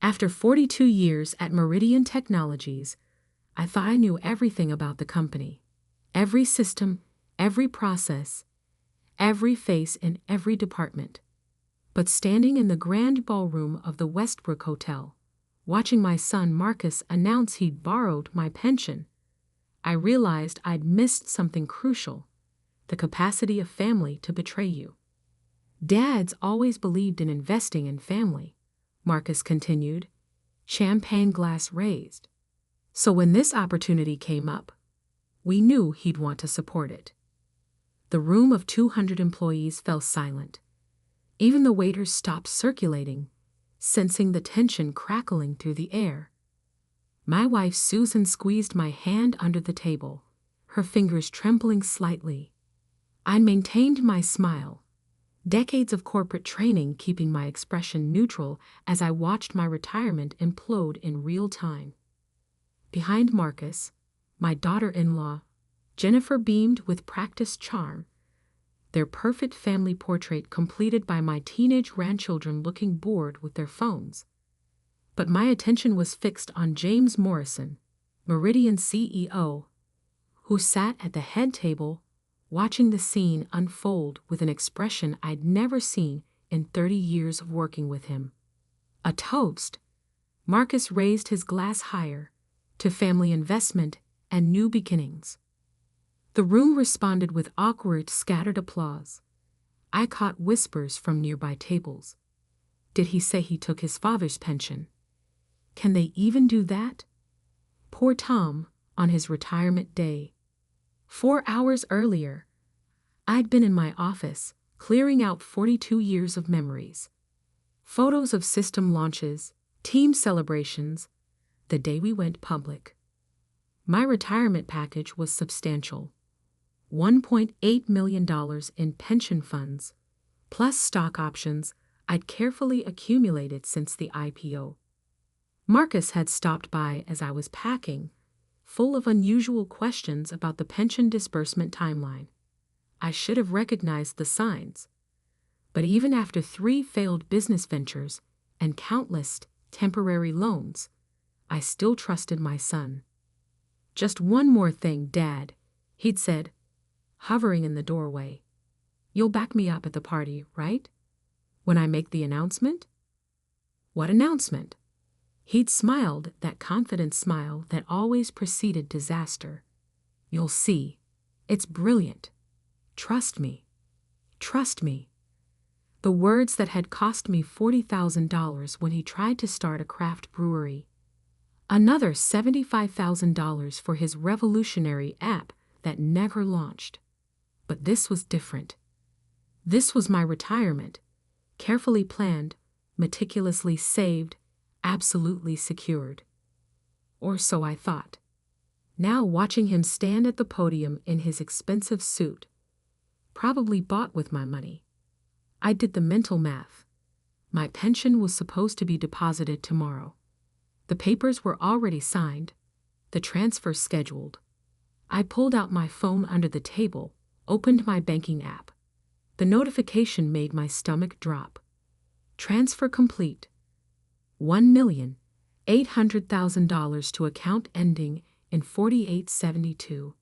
After 42 years at Meridian Technologies, I thought I knew everything about the company. Every system, every process, every face in every department. But standing in the grand ballroom of the Westbrook Hotel, watching my son Marcus announce he'd borrowed my pension, I realized I'd missed something crucial: the capacity of family to betray you. Dads always believed in investing in family, Marcus continued, champagne glass raised. So when this opportunity came up, we knew he'd want to support it. The room of 200 employees fell silent. Even the waiters stopped circulating, sensing the tension crackling through the air. My wife Susan squeezed my hand under the table, her fingers trembling slightly. I maintained my smile, decades of corporate training keeping my expression neutral as I watched my retirement implode in real time. Behind Marcus, my daughter-in-law, Jennifer, beamed with practiced charm, their perfect family portrait completed by my teenage grandchildren looking bored with their phones. But my attention was fixed on James Morrison, Meridian CEO, who sat at the head table watching the scene unfold with an expression I'd never seen in 30 years of working with him. A toast. Marcus raised his glass higher, to family investment and new beginnings. The room responded with awkward, scattered applause. I caught whispers from nearby tables. Did he say he took his father's pension? Can they even do that? Poor Tom, on his retirement day. 4 hours earlier, I'd been in my office, clearing out 42 years of memories. Photos of system launches, team celebrations, the day we went public. My retirement package was substantial. $1.8 million in pension funds, plus stock options I'd carefully accumulated since the IPO. Marcus had stopped by as I was packing, full of unusual questions about the pension disbursement timeline. I should have recognized the signs. But even after 3 failed business ventures and countless temporary loans, I still trusted my son. "Just one more thing, Dad," he'd said, hovering in the doorway. "You'll back me up at the party, right? When I make the announcement?" "What announcement?" He'd smiled, that confident smile that always preceded disaster. "You'll see. It's brilliant. Trust me. Trust me." The words that had cost me $40,000 when he tried to start a craft brewery. Another $75,000 for his revolutionary app that never launched. But this was different. This was my retirement, carefully planned, meticulously saved, absolutely secured. Or so I thought. Now watching him stand at the podium in his expensive suit, probably bought with my money, I did the mental math. My pension was supposed to be deposited tomorrow. The papers were already signed, the transfer scheduled. I pulled out my phone under the table, opened my banking app. The notification made my stomach drop. Transfer complete. $1,800,000 to account ending in 4872.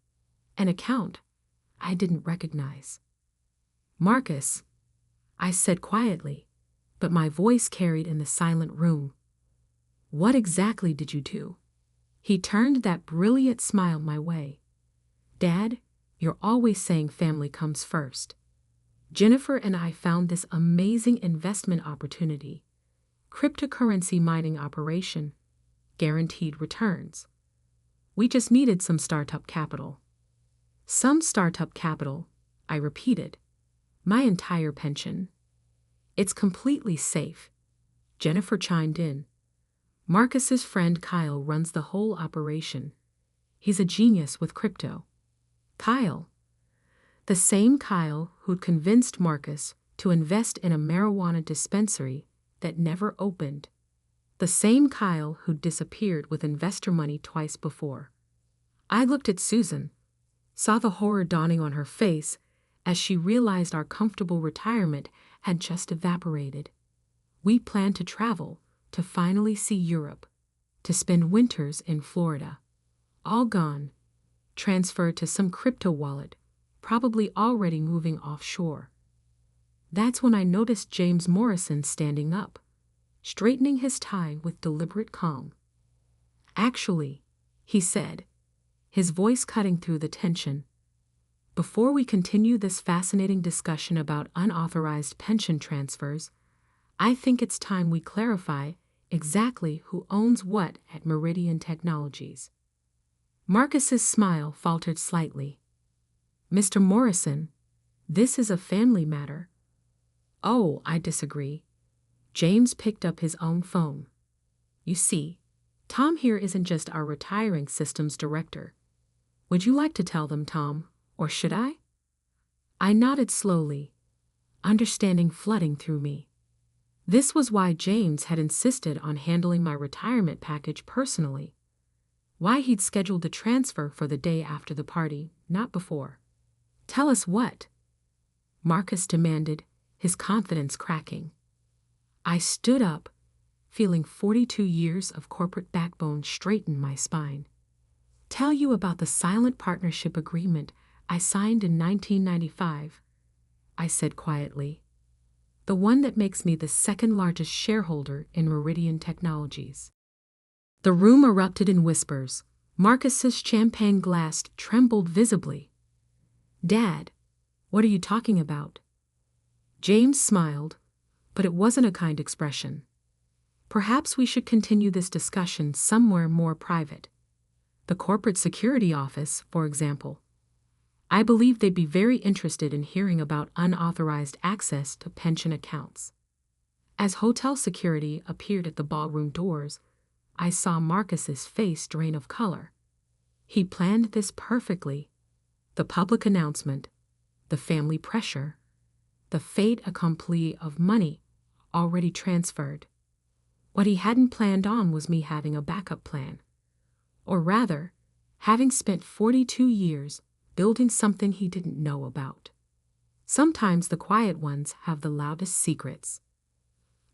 An account I didn't recognize. "Marcus," I said quietly, but my voice carried in the silent room. "What exactly did you do?" He turned that brilliant smile my way. "Dad, you're always saying family comes first. Jennifer and I found this amazing investment opportunity. Cryptocurrency mining operation. Guaranteed returns. We just needed some startup capital." "Some startup capital," I repeated. "My entire pension." "It's completely safe," Jennifer chimed in. "Marcus's friend Kyle runs the whole operation. He's a genius with crypto." "Kyle?" "The same Kyle who'd convinced Marcus to invest in a marijuana dispensary that never opened. The same Kyle who'd disappeared with investor money twice before." I looked at Susan, saw the horror dawning on her face as she realized our comfortable retirement had just evaporated. We planned to travel, to finally see Europe, to spend winters in Florida. All gone, transferred to some crypto wallet, probably already moving offshore. That's when I noticed James Morrison standing up, straightening his tie with deliberate calm. "Actually," he said, his voice cutting through the tension, "before we continue this fascinating discussion about unauthorized pension transfers, I think it's time we clarify exactly who owns what at Meridian Technologies." Marcus's smile faltered slightly. "Mr. Morrison, this is a family matter." "Oh, I disagree." James picked up his own phone. "You see, Tom here isn't just our retiring systems director. Would you like to tell them, Tom, or should I?" I nodded slowly, understanding flooding through me. This was why James had insisted on handling my retirement package personally. Why he'd scheduled the transfer for the day after the party, not before. "Tell us what?" Marcus demanded, his confidence cracking. I stood up, feeling 42 years of corporate backbone straighten my spine. "Tell you about the silent partnership agreement I signed in 1995, I said quietly. "The one that makes me the second largest shareholder in Meridian Technologies." The room erupted in whispers. Marcus's champagne glass trembled visibly. "Dad, what are you talking about?" James smiled, but it wasn't a kind expression. "Perhaps we should continue this discussion somewhere more private. The corporate security office, for example. I believe they'd be very interested in hearing about unauthorized access to pension accounts." As hotel security appeared at the ballroom doors, I saw Marcus's face drain of color. He planned this perfectly. The public announcement, the family pressure, the fait accompli of money already transferred. What he hadn't planned on was me having a backup plan. Or rather, having spent 42 years building something he didn't know about. Sometimes the quiet ones have the loudest secrets.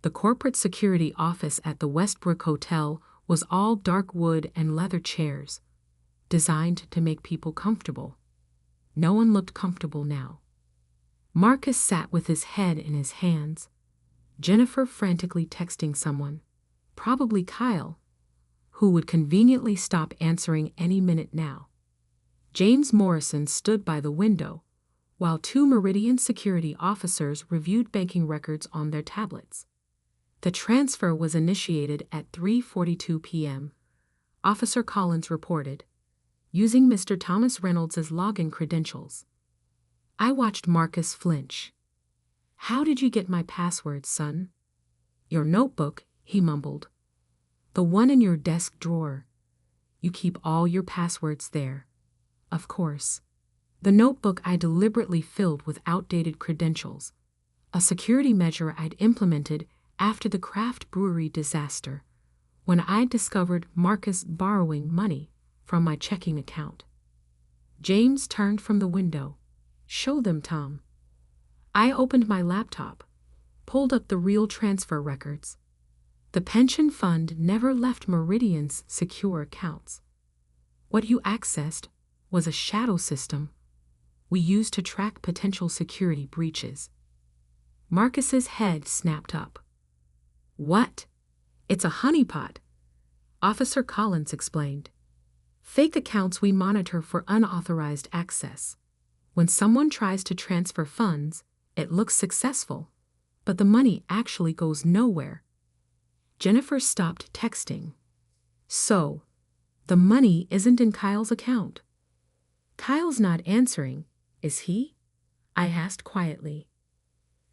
The corporate security office at the Westbrook Hotel was all dark wood and leather chairs, designed to make people comfortable. No one looked comfortable now. Marcus sat with his head in his hands, Jennifer frantically texting someone, probably Kyle, who would conveniently stop answering any minute now. James Morrison stood by the window, while 2 Meridian security officers reviewed banking records on their tablets. The transfer was initiated at 3:42 p.m., Officer Collins reported, using Mr. Thomas Reynolds' login credentials. I watched Marcus flinch. "How did you get my password, son?" "Your notebook," he mumbled. "The one in your desk drawer. You keep all your passwords there." Of course. The notebook I deliberately filled with outdated credentials, a security measure I'd implemented after the craft brewery disaster, when I discovered Marcus borrowing money from my checking account. James turned from the window. "Show them, Tom." I opened my laptop, pulled up the real transfer records. The pension fund never left Meridian's secure accounts. What you accessed was a shadow system we used to track potential security breaches. Marcus's head snapped up. "What?" "It's a honeypot," Officer Collins explained. "Fake accounts we monitor for unauthorized access. When someone tries to transfer funds, it looks successful, but the money actually goes nowhere." Jennifer stopped texting. "So, the money isn't in Kyle's account?" "Kyle's not answering, is he?" I asked quietly.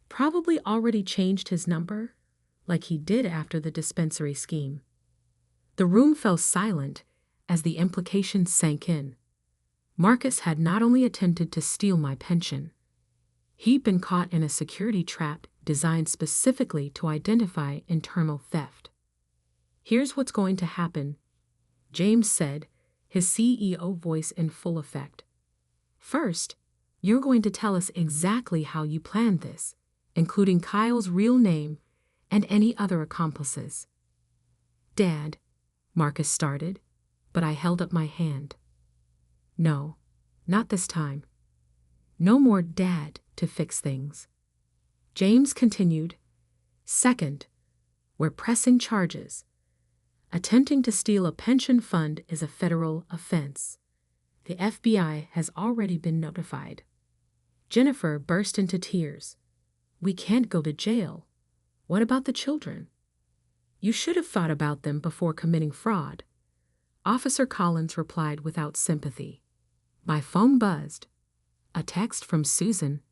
"Probably already changed his number, like he did after the dispensary scheme." The room fell silent as the implications sank in. Marcus had not only attempted to steal my pension, he'd been caught in a security trap designed specifically to identify internal theft. "Here's what's going to happen," James said, his CEO voice in full effect. "First, you're going to tell us exactly how you planned this, including Kyle's real name and any other accomplices. Dad, Marcus started, but I held up my hand. No, not this time. No more Dad to fix things. James continued. Second, we're pressing charges. Attempting to steal a pension fund is a federal offense. The FBI has already been notified. Jennifer burst into tears. We can't go to jail. What about the children? You should have thought about them before committing fraud. Officer Collins replied without sympathy. My phone buzzed. A text from Susan.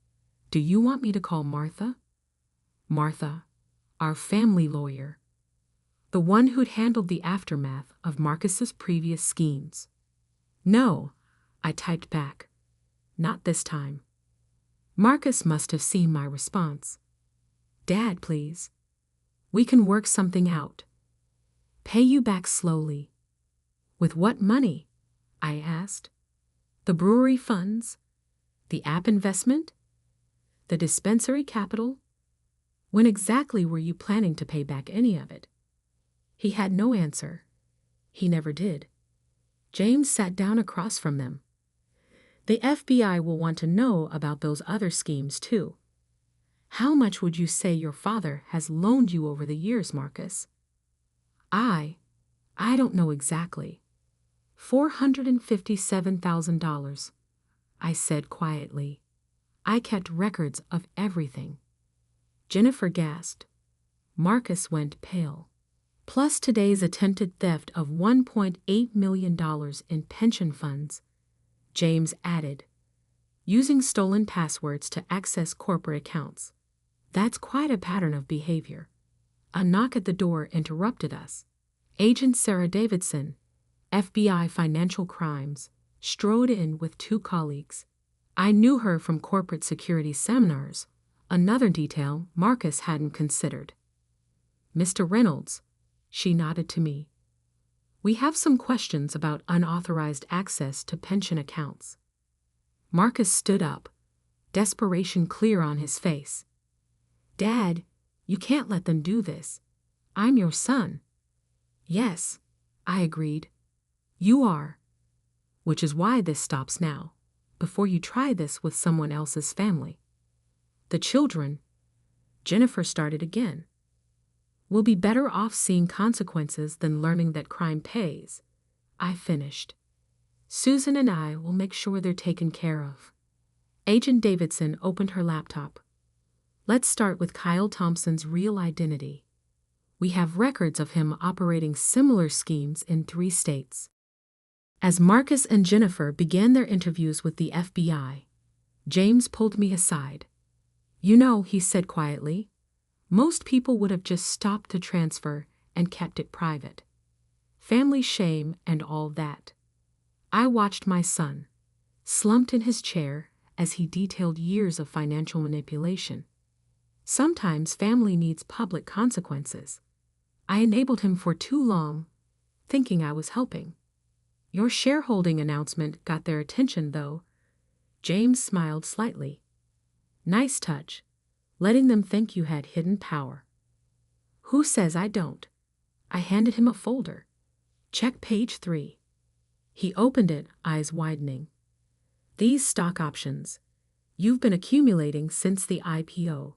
Do you want me to call Martha? Martha, our family lawyer. The one who'd handled the aftermath of Marcus's previous schemes. No, I typed back. Not this time. Marcus must have seen my response. Dad, please. We can work something out. Pay you back slowly. With what money? I asked. The brewery funds? The app investment? The dispensary capital? When exactly were you planning to pay back any of it? He had no answer. He never did. James sat down across from them. The FBI will want to know about those other schemes, too. How much would you say your father has loaned you over the years, Marcus? I don't know exactly. $457,000, I said quietly. I kept records of everything. Jennifer gasped. Marcus went pale. Plus today's attempted theft of $1.8 million in pension funds, James added, using stolen passwords to access corporate accounts. That's quite a pattern of behavior. A knock at the door interrupted us. Agent Sarah Davidson, FBI Financial Crimes, strode in with two colleagues. I knew her from corporate security seminars, another detail Marcus hadn't considered. Mr. Reynolds, she nodded to me. We have some questions about unauthorized access to pension accounts. Marcus stood up, desperation clear on his face. Dad, you can't let them do this. I'm your son. Yes, I agreed. You are. Which is why this stops now, before you try this with someone else's family. The children, Jennifer started again, will be better off seeing consequences than learning that crime pays. I finished. Susan and I will make sure they're taken care of. Agent Davidson opened her laptop. Let's start with Kyle Thompson's real identity. We have records of him operating similar schemes in 3 states. As Marcus and Jennifer began their interviews with the FBI, James pulled me aside. You know, he said quietly, most people would have just stopped the transfer and kept it private. Family shame and all that. I watched my son, slumped in his chair as he detailed years of financial manipulation. Sometimes family needs public consequences. I enabled him for too long, thinking I was helping. Your shareholding announcement got their attention, though. James smiled slightly. Nice touch, letting them think you had hidden power. Who says I don't? I handed him a folder. Check page 3. He opened it, eyes widening. These stock options. You've been accumulating since the IPO.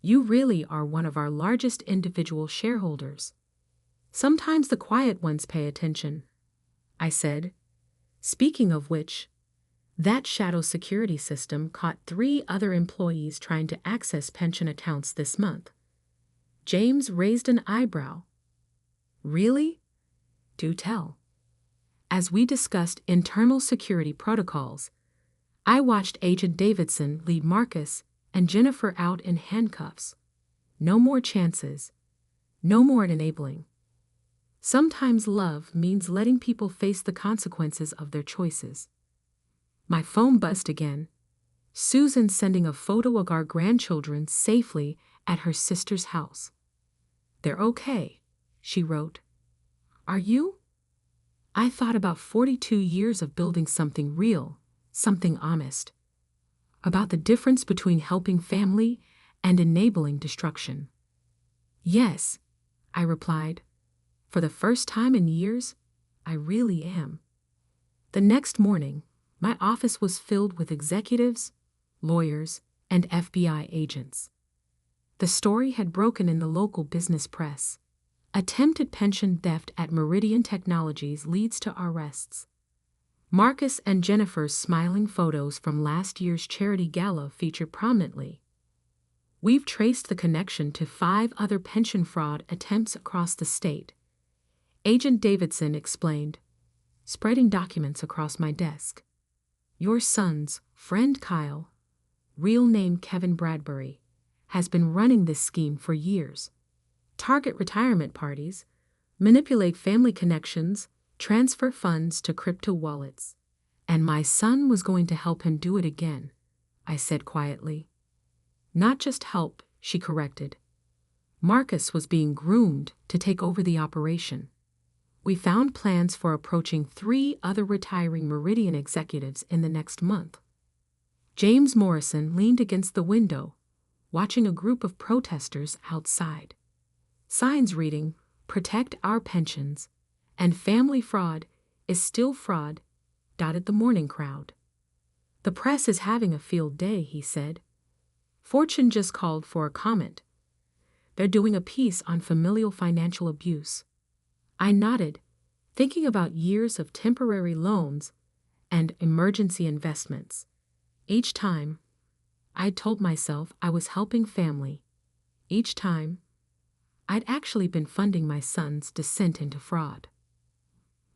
You really are one of our largest individual shareholders. Sometimes the quiet ones pay attention, I said. Speaking of which, that shadow security system caught 3 other employees trying to access pension accounts this month. James raised an eyebrow. Really? Do tell. As we discussed internal security protocols, I watched Agent Davidson lead Marcus and Jennifer out in handcuffs. No more chances. No more enabling. Sometimes love means letting people face the consequences of their choices. My phone buzzed again. Susan sending a photo of our grandchildren safely at her sister's house. They're okay, she wrote. Are you? I thought about 42 years of building something real, something honest. About the difference between helping family and enabling destruction. Yes, I replied. For the first time in years, I really am. The next morning, my office was filled with executives, lawyers, and FBI agents. The story had broken in the local business press. Attempted pension theft at Meridian Technologies leads to arrests. Marcus and Jennifer's smiling photos from last year's charity gala feature prominently. We've traced the connection to 5 other pension fraud attempts across the state. Agent Davidson explained, spreading documents across my desk. Your son's friend Kyle, real name Kevin Bradbury, has been running this scheme for years. Target retirement parties, manipulate family connections, transfer funds to crypto wallets. And my son was going to help him do it again, I said quietly. Not just help, she corrected. Marcus was being groomed to take over the operation. We found plans for approaching 3 other retiring Meridian executives in the next month. James Morrison leaned against the window, watching a group of protesters outside. Signs reading, "Protect our pensions," and "Family fraud is still fraud," dotted the morning crowd. The press is having a field day, he said. Fortune just called for a comment. They're doing a piece on familial financial abuse. I nodded, thinking about years of temporary loans and emergency investments. Each time, I'd told myself I was helping family. Each time, I'd actually been funding my son's descent into fraud.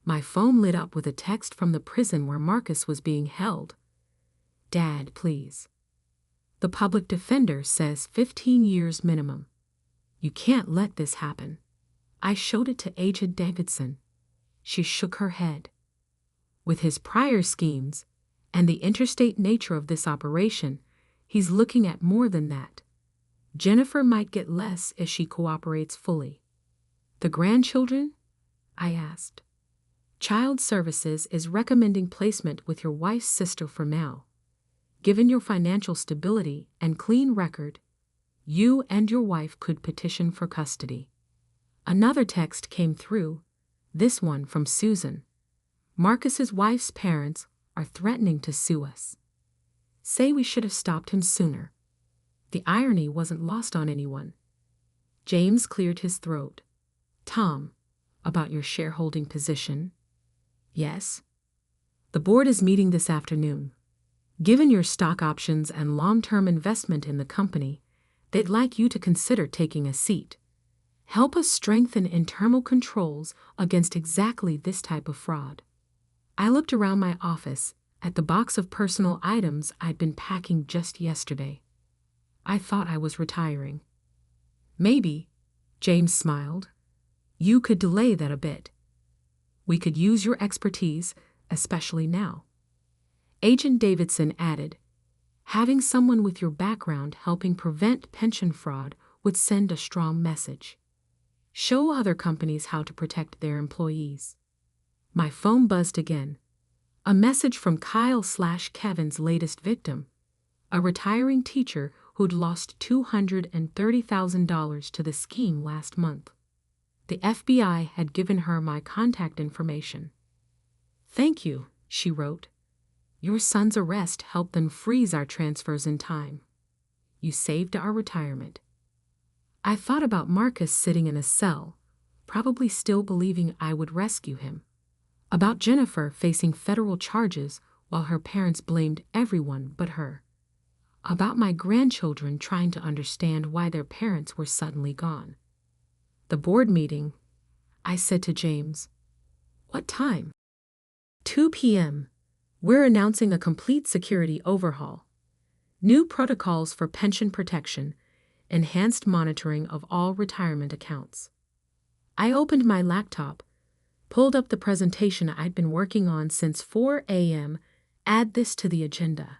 My phone lit up with a text from the prison where Marcus was being held. Dad, please. The public defender says 15 years minimum. You can't let this happen. I showed it to Agent Davidson. She shook her head. With his prior schemes and the interstate nature of this operation, he's looking at more than that. Jennifer might get less if she cooperates fully. The grandchildren? I asked. Child Services is recommending placement with your wife's sister for now. Given your financial stability and clean record, you and your wife could petition for custody. Another text came through, this one from Susan. Marcus's wife's parents are threatening to sue us. Say we should have stopped him sooner. The irony wasn't lost on anyone. James cleared his throat. Tom, about your shareholding position? Yes. The board is meeting this afternoon. Given your stock options and long-term investment in the company, they'd like you to consider taking a seat. Help us strengthen internal controls against exactly this type of fraud. I looked around my office at the box of personal items I'd been packing just yesterday. I thought I was retiring. Maybe, James smiled, you could delay that a bit. We could use your expertise, especially now. Agent Davidson added, having someone with your background helping prevent pension fraud would send a strong message. Show other companies how to protect their employees. My phone buzzed again. A message from Kyle/Kevin's latest victim, a retiring teacher who'd lost $230,000 to the scheme last month. The FBI had given her my contact information. Thank you, she wrote. Your son's arrest helped them freeze our transfers in time. You saved our retirement. I thought about Marcus sitting in a cell, probably still believing I would rescue him. About Jennifer facing federal charges while her parents blamed everyone but her. About my grandchildren trying to understand why their parents were suddenly gone. The board meeting, I said to James. What time? 2 p.m. We're announcing a complete security overhaul. New protocols for pension protection, enhanced monitoring of all retirement accounts. I opened my laptop, pulled up the presentation I'd been working on since 4 a.m., add this to the agenda.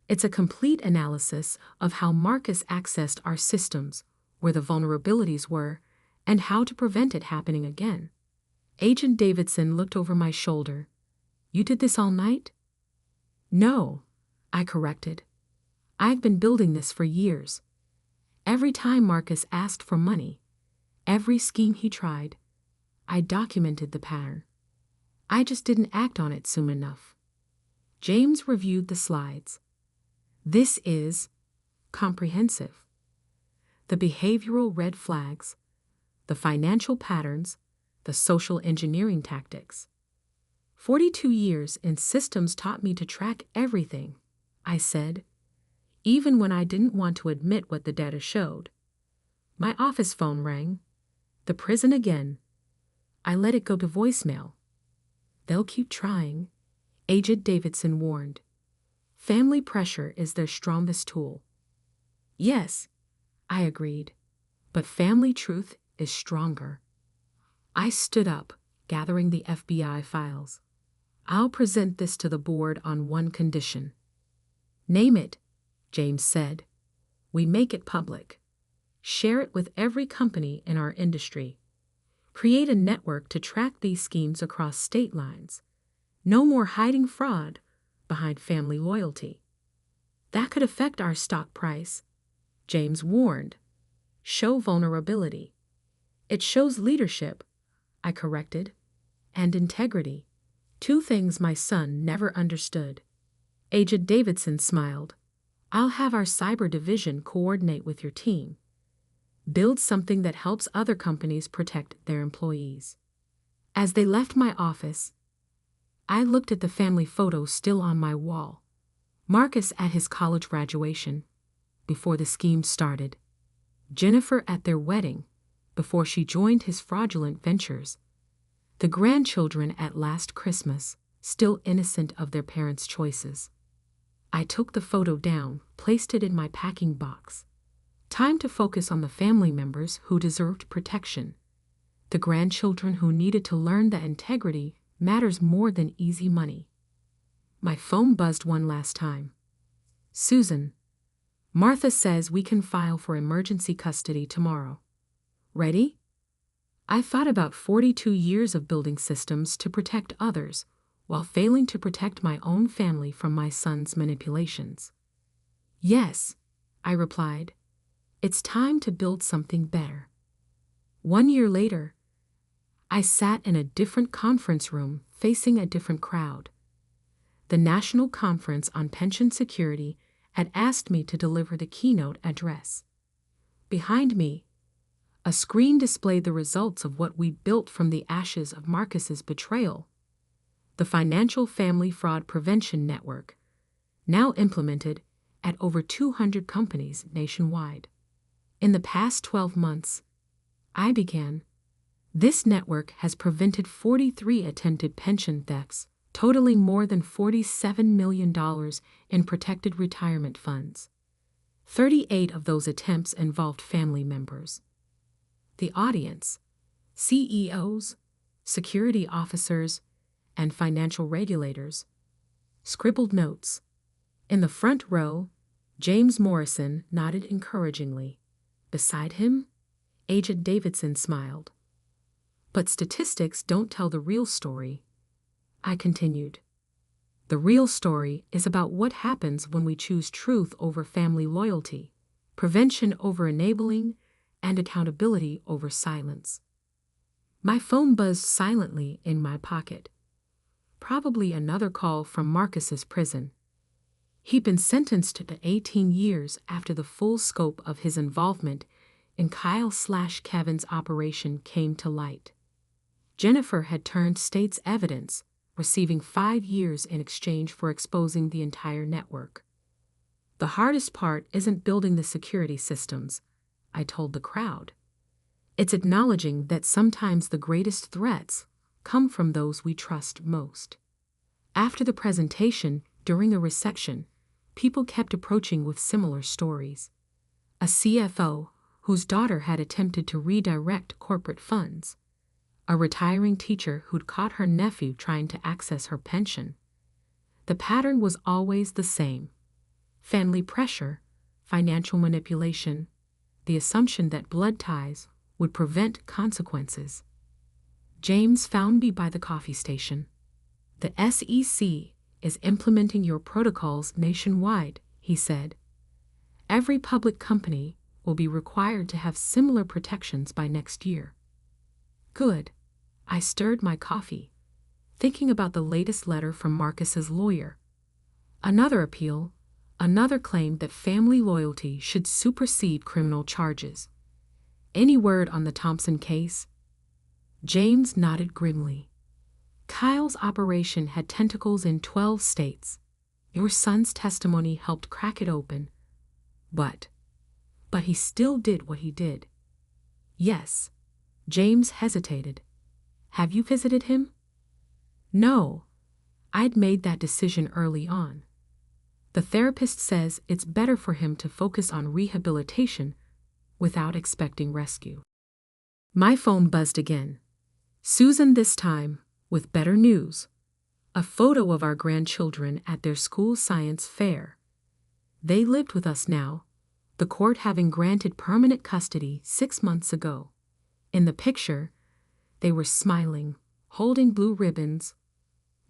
It's a complete analysis of how Marcus accessed our systems, where the vulnerabilities were, and how to prevent it happening again. Agent Davidson looked over my shoulder. You did this all night? No, I corrected. I've been building this for years. Every time Marcus asked for money, every scheme he tried, I documented the pattern. I just didn't act on it soon enough. James reviewed the slides. This is comprehensive. The behavioral red flags, the financial patterns, the social engineering tactics. 42 years in systems taught me to track everything, I said, even when I didn't want to admit what the data showed. My office phone rang. The prison again. I let it go to voicemail. They'll keep trying, Agent Davidson warned. Family pressure is their strongest tool. Yes, I agreed, but family truth is stronger. I stood up, gathering the FBI files. I'll present this to the board on one condition. Name it, James said. We make it public. Share it with every company in our industry. Create a network to track these schemes across state lines. No more hiding fraud behind family loyalty. That could affect our stock price, James warned. Show vulnerability. It shows leadership, I corrected, and integrity. Two things my son never understood. Agent Davidson smiled. I'll have our cyber division coordinate with your team. Build something that helps other companies protect their employees. As they left my office, I looked at the family photo still on my wall. Marcus at his college graduation, before the scheme started. Jennifer at their wedding, before she joined his fraudulent ventures. The grandchildren at last Christmas, still innocent of their parents' choices. I took the photo down, placed it in my packing box. Time to focus on the family members who deserved protection. The grandchildren who needed to learn that integrity matters more than easy money. My phone buzzed one last time. Susan, Martha says we can file for emergency custody tomorrow. Ready? I thought about 42 years of building systems to protect others while failing to protect my own family from my son's manipulations. Yes, I replied. It's time to build something better. 1 year later, I sat in a different conference room facing a different crowd. The National Conference on Pension Security had asked me to deliver the keynote address. Behind me, a screen displayed the results of what we built from the ashes of Marcus's betrayal. The Financial Family Fraud Prevention Network, now implemented at over 200 companies nationwide. In the past 12 months, I began. This network has prevented 43 attempted pension thefts, totaling more than $47 million in protected retirement funds. 38 of those attempts involved family members. The audience, CEOs, security officers, and financial regulators, scribbled notes. In the front row, James Morrison nodded encouragingly. Beside him, Agent Davidson smiled. But statistics don't tell the real story, I continued. The real story is about what happens when we choose truth over family loyalty, prevention over enabling, and accountability over silence. My phone buzzed silently in my pocket. Probably another call from Marcus's prison. He'd been sentenced to 18 years after the full scope of his involvement in Kyle/Kevin's operation came to light. Jennifer had turned state's evidence, receiving 5 years in exchange for exposing the entire network. The hardest part isn't building the security systems, I told the crowd. It's acknowledging that sometimes the greatest threats come from those we trust most. After the presentation, during a reception, people kept approaching with similar stories. A CFO whose daughter had attempted to redirect corporate funds. A retiring teacher who'd caught her nephew trying to access her pension. The pattern was always the same. Family pressure, financial manipulation, the assumption that blood ties would prevent consequences. James found me by the coffee station. The SEC is implementing your protocols nationwide, he said. Every public company will be required to have similar protections by next year. Good, I stirred my coffee, thinking about the latest letter from Marcus's lawyer. Another appeal, another claim that family loyalty should supersede criminal charges. Any word on the Thompson case? James nodded grimly. Kyle's operation had tentacles in 12 states. Your son's testimony helped crack it open. But he still did what he did. Yes. James hesitated. Have you visited him? No. I'd made that decision early on. The therapist says it's better for him to focus on rehabilitation without expecting rescue. My phone buzzed again. Susan this time, with better news. A photo of our grandchildren at their school science fair. They lived with us now, the court having granted permanent custody 6 months ago. In the picture, they were smiling, holding blue ribbons,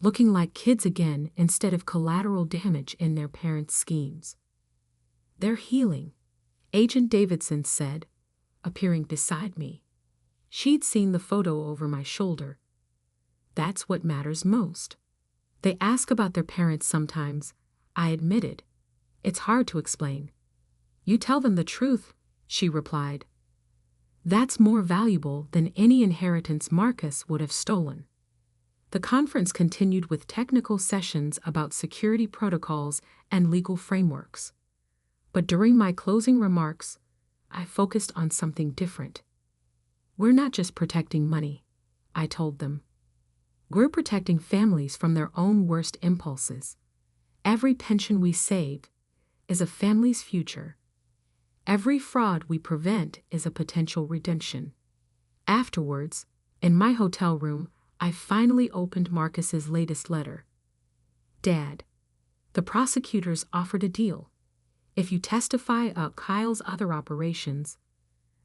looking like kids again instead of collateral damage in their parents' schemes. They're healing, Agent Davidson said, appearing beside me. She'd seen the photo over my shoulder. That's what matters most. They ask about their parents sometimes, I admitted. It's hard to explain. You tell them the truth, she replied. That's more valuable than any inheritance Marcus would have stolen. The conference continued with technical sessions about security protocols and legal frameworks. But during my closing remarks, I focused on something different. We're not just protecting money, I told them. We're protecting families from their own worst impulses. Every pension we save is a family's future. Every fraud we prevent is a potential redemption. Afterwards, in my hotel room, I finally opened Marcus's latest letter. Dad, the prosecutors offered a deal. If you testify about Kyle's other operations,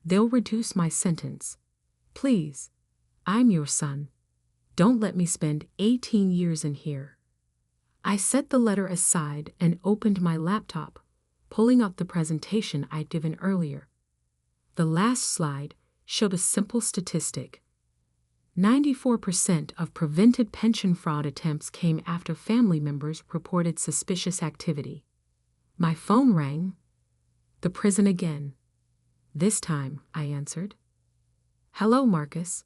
they'll reduce my sentence. Please, I'm your son. Don't let me spend 18 years in here. I set the letter aside and opened my laptop, pulling up the presentation I'd given earlier. The last slide showed a simple statistic. 94% of prevented pension fraud attempts came after family members reported suspicious activity. My phone rang. The prison again. This time, I answered. Hello, Marcus.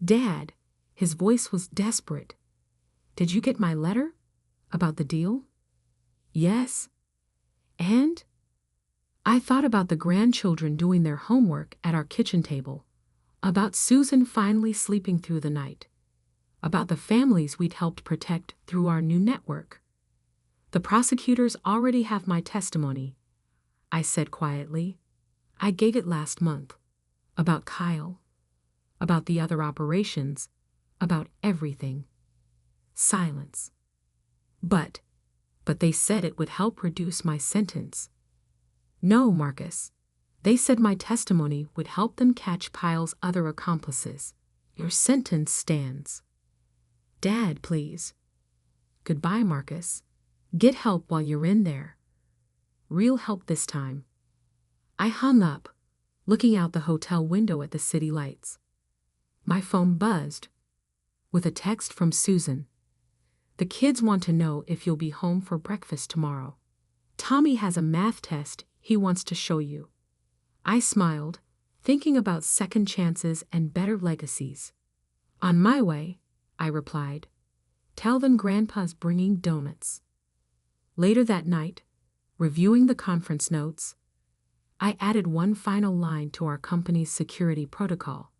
Dad, his voice was desperate. Did you get my letter? About the deal? Yes. And? I thought about the grandchildren doing their homework at our kitchen table, about Susan finally sleeping through the night, about the families we'd helped protect through our new network. The prosecutors already have my testimony, I said quietly. I gave it last month. About Kyle, about the other operations, about everything. Silence. But they said it would help reduce my sentence. No, Marcus. They said my testimony would help them catch Kyle's other accomplices. Your sentence stands. Dad, please. Goodbye, Marcus. Get help while you're in there. Real help this time. I hung up, looking out the hotel window at the city lights. My phone buzzed, with a text from Susan. The kids want to know if you'll be home for breakfast tomorrow. Tommy has a math test he wants to show you. I smiled, thinking about second chances and better legacies. On my way, I replied. Tell them Grandpa's bringing donuts. Later that night, reviewing the conference notes, I added one final line to our company's security protocol.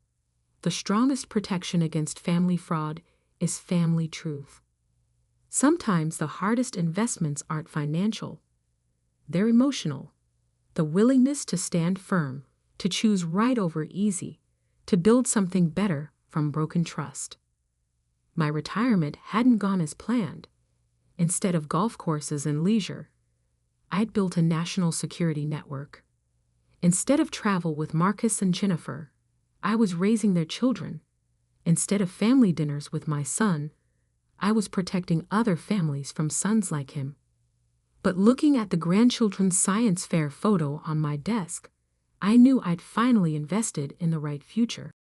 The strongest protection against family fraud is family truth. Sometimes the hardest investments aren't financial. They're emotional. The willingness to stand firm, to choose right over easy, to build something better from broken trust. My retirement hadn't gone as planned. Instead of golf courses and leisure, I'd built a national security network. Instead of travel with Marcus and Jennifer, I was raising their children. Instead of family dinners with my son, I was protecting other families from sons like him. But looking at the grandchildren's science fair photo on my desk, I knew I'd finally invested in the right future.